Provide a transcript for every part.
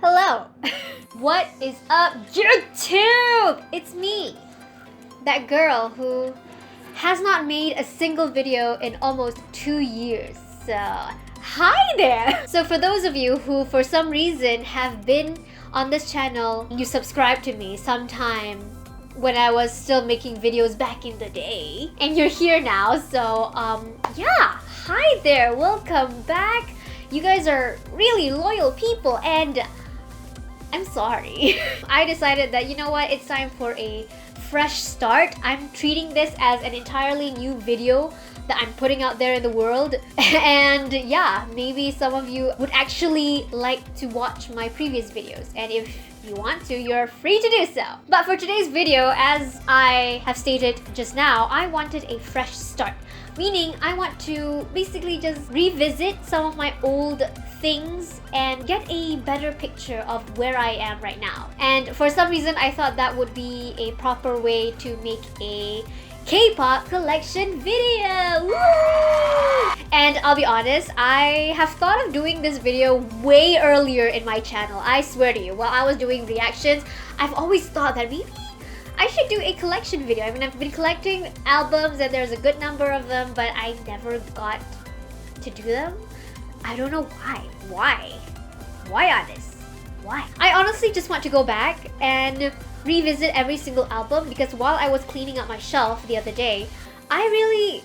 Hello! What is up, YouTube? It's me, that girl who has not made a single video in almost 2 years. So, hi there! So for those of you who for some reason have been on this channel, you subscribed to me sometime when I was still making videos back in the day, and you're here now, so yeah, hi there, welcome back. You guys are really loyal people, and I'm sorry. I decided that, you know what, it's time for a fresh start. I'm treating this as an entirely new video that I'm putting out there in the world. And yeah, maybe some of you would actually like to watch my previous videos. And if you want to, you're free to do so. But for today's video, as I have stated just now, I wanted a fresh start. Meaning, I want to basically just revisit some of my old things and get a better picture of where I am right now. And for some reason, I thought that would be a proper way to make a K-pop collection video! Woo! And I'll be honest, I have thought of doing this video way earlier in my channel. I swear to you, while I was doing reactions, I've always thought that maybe I should do a collection video. I mean, I've been collecting albums and there's a good number of them, but I never got to do them. I don't know why. Why on this? Why? I honestly just want to go back and revisit every single album, because while I was cleaning up my shelf the other day, I really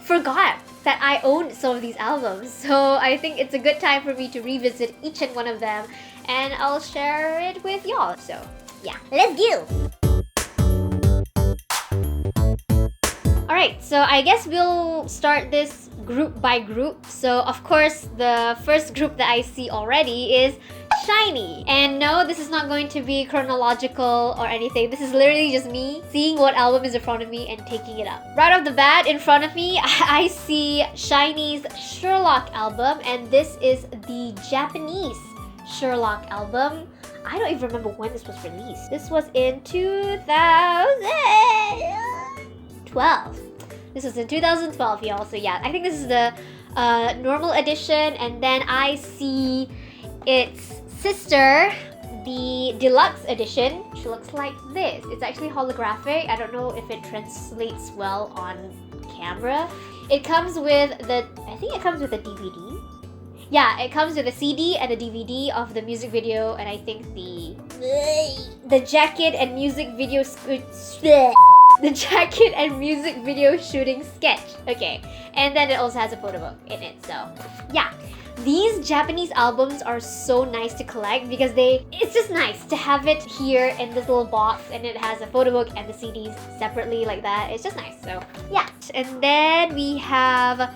forgot that I owned some of these albums. So I think it's a good time for me to revisit each and one of them, and I'll share it with y'all. So yeah, let's go! Alright, so I guess we'll start this group by group. So of course, the first group that I see already is SHINee. And no, this is not going to be chronological or anything. This is literally just me seeing what album is in front of me and taking it up. Right off the bat, in front of me, I see SHINee's Sherlock album, and this is the Japanese Sherlock album. I don't even remember when this was released. This was in 2012. This was in 2012, y'all. So yeah, I think this is the normal edition, and then I see its sister, the deluxe edition. She looks like this. It's actually holographic. I don't know if it translates well on camera. It comes with the, I think it comes with a DVD. Yeah, it comes with a CD and a DVD of the music video, and I think the jacket and music video the jacket and music video shooting sketch. Okay, and then it also has a photo book in it. So yeah, these Japanese albums are so nice to collect because it's just nice to have it here in this little box, and it has a photo book and the CDs separately like that. It's just nice. So yeah, and then we have,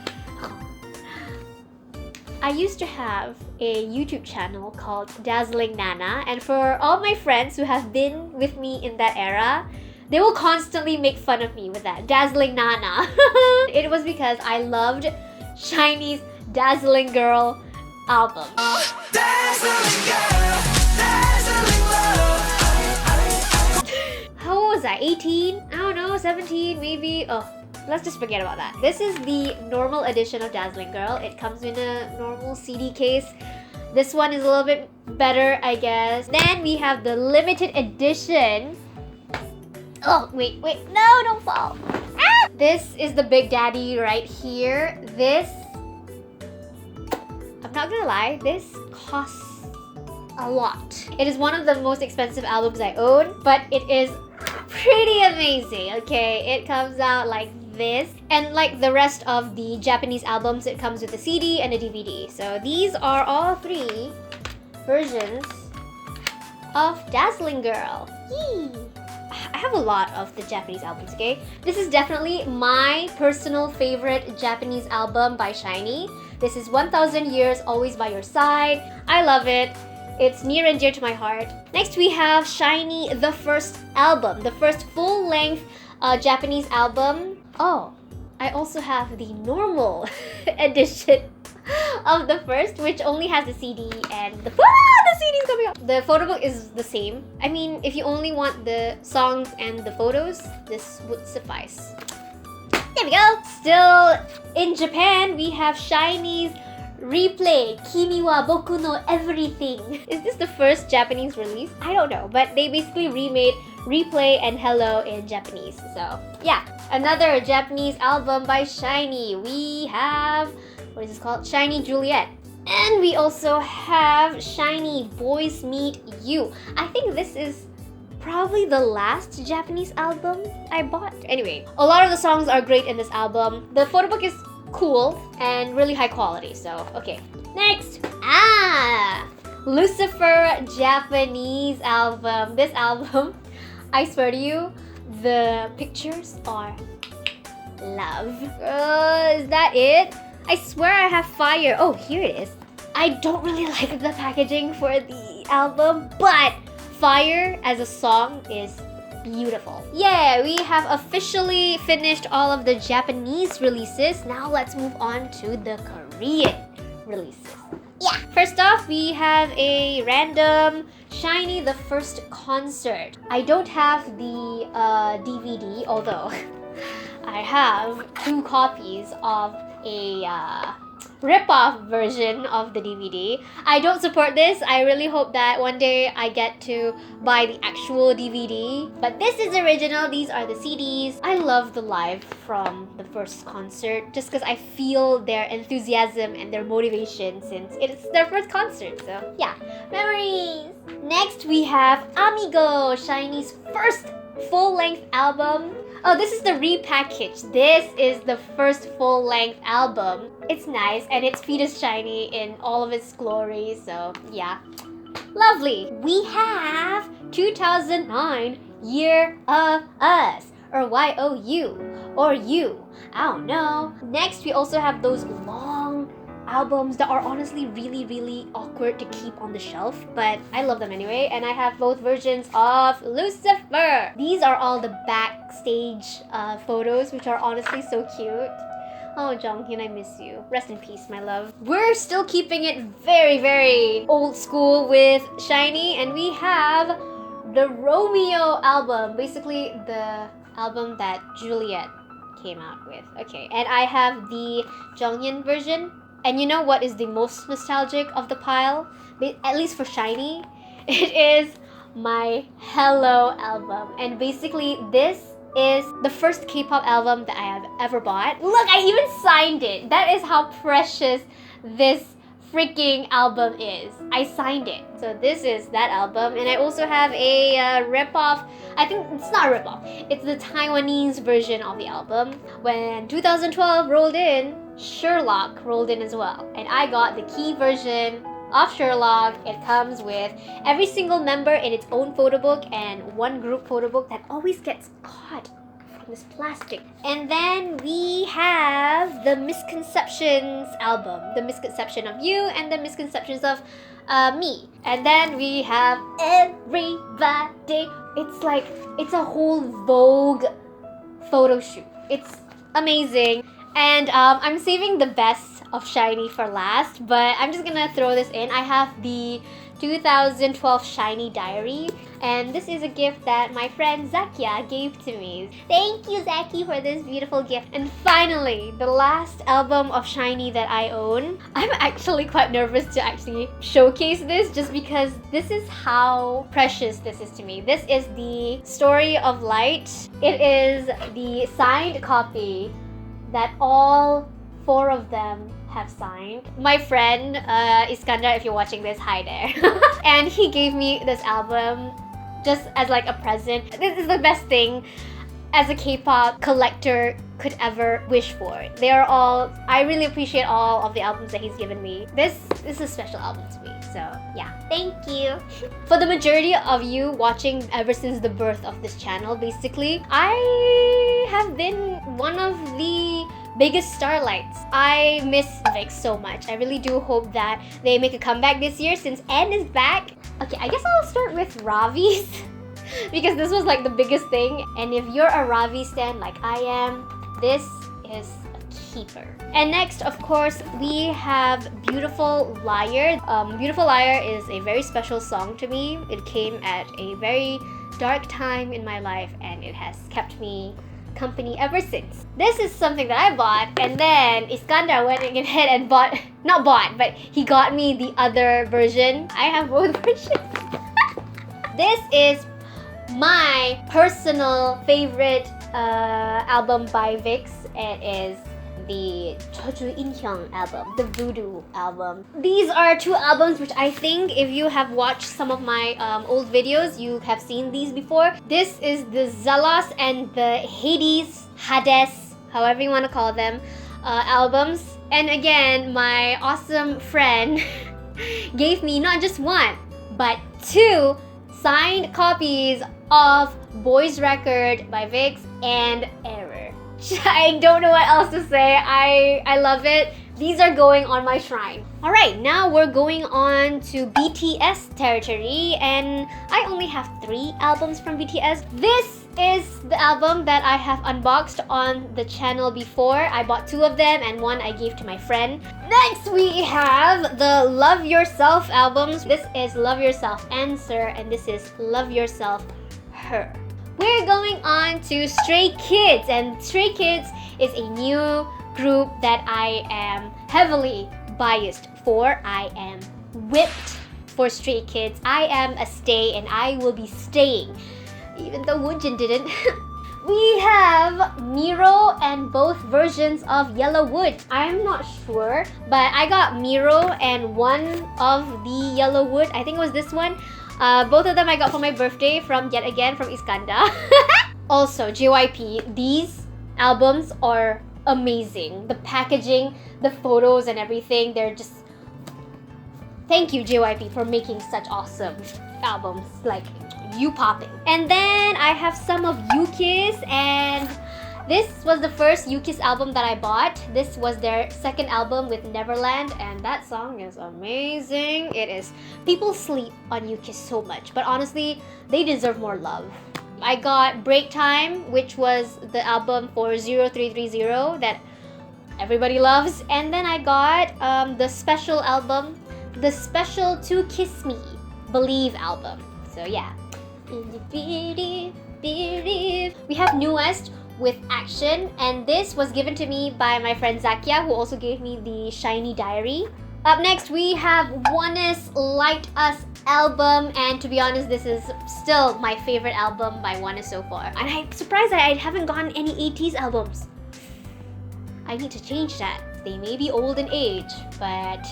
I used to have a YouTube channel called AnisDianaNana, and for all my friends who have been with me in that era, they will constantly make fun of me with that, AnisDianaNana. It was because I loved SHINee's Dazzling Girl album. Dazzling girl, dazzling love. How old was I? 18? I don't know, 17 maybe? Oh, let's just forget about that. This is the normal edition of Dazzling Girl. It comes in a normal CD case. This one is a little bit better, I guess. Then we have the limited edition. Oh, wait, no, don't fall. Ah! This is the Big Daddy right here. This, I'm not gonna lie, this costs a lot. It is one of the most expensive albums I own, but it is pretty amazing, okay? It comes out like this, and like the rest of the Japanese albums, it comes with a CD and a DVD. So these are all 3 versions of Dazzling Girl. Yee! I have a lot of the Japanese albums, okay? This is definitely my personal favorite Japanese album by SHINee. This is 1000 Years Always By Your Side. I love it. It's near and dear to my heart. Next we have SHINee, the first album, the first full-length Japanese album. Oh, I also have the normal edition of the first, which only has the CD and the CD's coming up. The photo book is the same. I mean, if you only want the songs and the photos, this would suffice. There we go. Still in Japan, we have SHINee's Replay Kimi wa boku no everything. Is this the first Japanese release? I don't know, but they basically remade Replay and Hello in Japanese. So yeah, another Japanese album by SHINee. We have, what is this called? SHINee Juliet. And we also have SHINee Boys Meet You. I think this is probably the last Japanese album I bought. Anyway, a lot of the songs are great in this album. The photo book is cool and really high quality, so okay. Next! Lucifer Japanese album. This album, I swear to you, the pictures are love. Is that it? I swear I have fire. Oh, here it is. I don't really like the packaging for the album, but Fire as a song is beautiful. Yeah, we have officially finished all of the Japanese releases. Now let's move on to the Korean releases. Yeah. First off, we have a random SHINee The First Concert. I don't have the DVD, although I have 2 copies of a rip-off version of the DVD. I don't support this. I really hope that one day I get to buy the actual DVD. But this is original. These are the CDs. I love the live from the first concert just because I feel their enthusiasm and their motivation since it's their first concert. So yeah, memories! Next we have Amigo, SHINee's first full-length album. Oh, this is the repackage. This is the first full-length album. It's nice and it's fetus SHINee in all of its glory, so yeah. Lovely. We have 2009 Year of Us, or YOU, or You. I don't know. Next, we also have those long albums that are honestly really awkward to keep on the shelf, but I love them anyway, and I have both versions of Lucifer. These are all the backstage photos, which are honestly so cute. Oh, Jonghyun, I miss you. Rest in peace, my love. We're still keeping it very old school with SHINee, and we have the Romeo album, basically the album that Juliet came out with. Okay, and I have the Jonghyun version. And you know what is the most nostalgic of the pile? At least for SHINee, it is my Hello album. And basically, this is the first K-pop album that I have ever bought. Look, I even signed it. That is how precious this freaking album is. I signed it. So this is that album. And I also have a rip-off. I think it's not a rip-off. It's the Taiwanese version of the album. When 2012 rolled in, Sherlock rolled in as well. And I got the key version of Sherlock. It comes with every single member in its own photo book and one group photo book that always gets caught from this plastic. And then we have the Misconceptions album. The Misconception of You and the Misconceptions of Me. And then we have Everybody. It's a whole Vogue photo shoot. It's amazing. And I'm saving the best of SHINee for last, but I'm just gonna throw this in. I have the 2012 SHINee diary, and this is a gift that my friend Zakia gave to me. Thank you, Zaki, for this beautiful gift. And finally, the last album of SHINee that I own. I'm actually quite nervous to actually showcase this just because this is how precious this is to me. This is the Story of Light. It is the signed copy that all 4 of them have signed. My friend Iskandar, if you're watching this, hi there. And he gave me this album just as like a present. This is the best thing as a K-pop collector could ever wish for. They are all, I really appreciate all of the albums that he's given me. This is a special album to me, so yeah, thank you. For the majority of you watching ever since the birth of this channel, basically, I have been one of the biggest starlights. I miss Vix so much. I really do hope that they make a comeback this year since N is back. Okay, I guess I'll start with Ravi's because this was like the biggest thing. And if you're a Ravi stan like I am, this is a keeper. And next, of course, we have Beautiful Liar. Beautiful Liar is a very special song to me. It came at a very dark time in my life and it has kept me company ever since. This is something that I bought, and then Iskandar went ahead and not bought, but he got me the other version. I have both versions. This is my personal favorite album by VIX. It is the Choju Inhyang album, the Voodoo album. These are two albums which I think if you have watched some of my old videos, you have seen these before. This is the Zalos and the Hades, however you want to call them, albums. And again, my awesome friend gave me not just one, but two signed copies of Boys Record by VIX and Error. I don't know what else to say. I love it. These are going on my shrine. Alright, now we're going on to BTS territory, and I only have 3 albums from BTS. This is the album that I have unboxed on the channel before. I bought 2 of them and 1 I gave to my friend. Next we have the Love Yourself albums. This is Love Yourself Answer, and this is Love Yourself Her. We're going on to Stray Kids, and Stray Kids is a new group that I am heavily biased for. I am whipped for Stray Kids. I am a stay and I will be staying, even though Woonjin didn't. We have Miro and both versions of Yellow Wood. I'm not sure, but I got Miro and one of the Yellow Wood. I think it was this one. Both of them I got for my birthday from Iskandar. Also, JYP, these albums are amazing. The packaging, the photos and everything, they're just... Thank you JYP for making such awesome albums, like you popping. And then I have some of Yuki's, and this was the first Yuki's album that I bought. This was their second album with Neverland, and that song is amazing. It is. People sleep on Yuki's so much, but honestly, they deserve more love. I got Break Time, which was the album for 0330 that everybody loves. And then I got the special album, the special To Kiss Me, Believe album. So yeah. We have Newest with Action, and this was given to me by my friend Zakia, who also gave me the Shiny Diary. Up next we have Oneus Light Us album, and to be honest, this is still my favorite album by Oneus so far. And I'm surprised that I haven't gotten any 80s albums. I need to change that. They may be old in age, but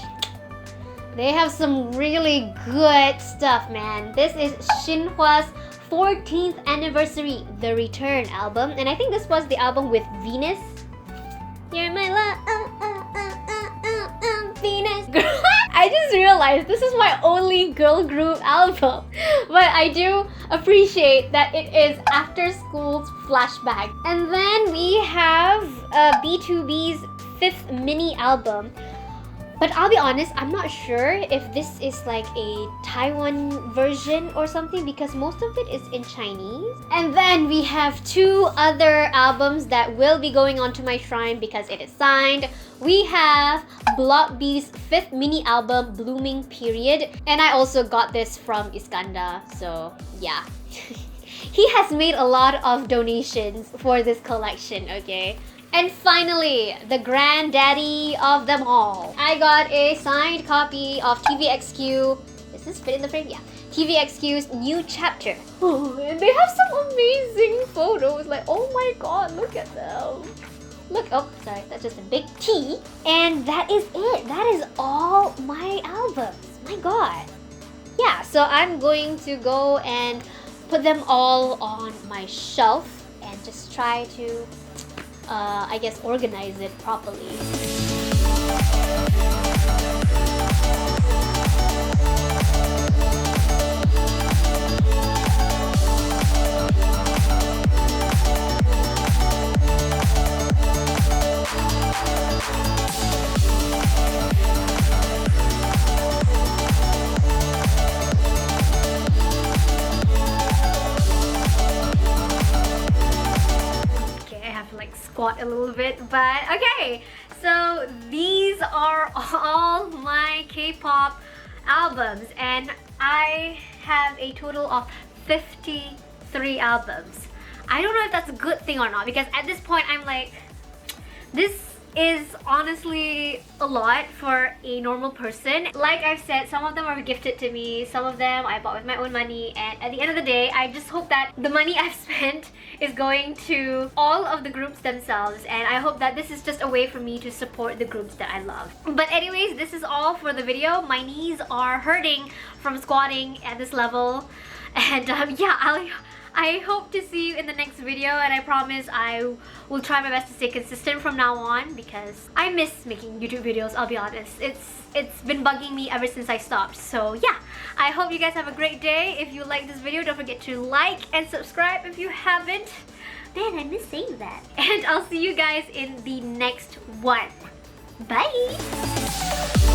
they have some really good stuff, man. This is Shinhwa's 14th anniversary, The Return album, and I think this was the album with Venus. You're my love, Venus. I just realized this is my only girl group album, but I do appreciate that it is After School's Flashback. And then we have B2B's 5th mini album. But I'll be honest, I'm not sure if this is like a Taiwan version or something, because most of it is in Chinese. And then we have 2 other albums that will be going onto my shrine because it is signed. We have Block B's 5th mini album, Blooming Period. And I also got this from Iskandar, so yeah. He has made a lot of donations for this collection, okay? And finally, the granddaddy of them all. I got a signed copy of TVXQ. Does this fit in the frame? Yeah. TVXQ's New Chapter. Oh, and they have some amazing photos. Like, oh my god, look at them. Look, oh, sorry, that's just a big T. And that is it. That is all my albums. My god. Yeah, so I'm going to go and put them all on my shelf and just try to I guess organize it properly. Squat a little bit, but okay, so these are all my K-pop albums, and I have a total of 53 albums. I don't know if that's a good thing or not, because at this point I'm like, this is honestly a lot for a normal person. Like I've said, some of them are gifted to me, some of them I bought with my own money, and at the end of the day, I just hope that the money I've spent is going to all of the groups themselves, and I hope that this is just a way for me to support the groups that I love. But anyways, this is all for the video. My knees are hurting from squatting at this level, and yeah, I hope to see you in the next video, and I promise I will try my best to stay consistent from now on, because I miss making YouTube videos, I'll be honest. It's been bugging me ever since I stopped. So yeah, I hope you guys have a great day. If you like this video, don't forget to like and subscribe if you haven't. Man, I miss saying that. And I'll see you guys in the next one. Bye!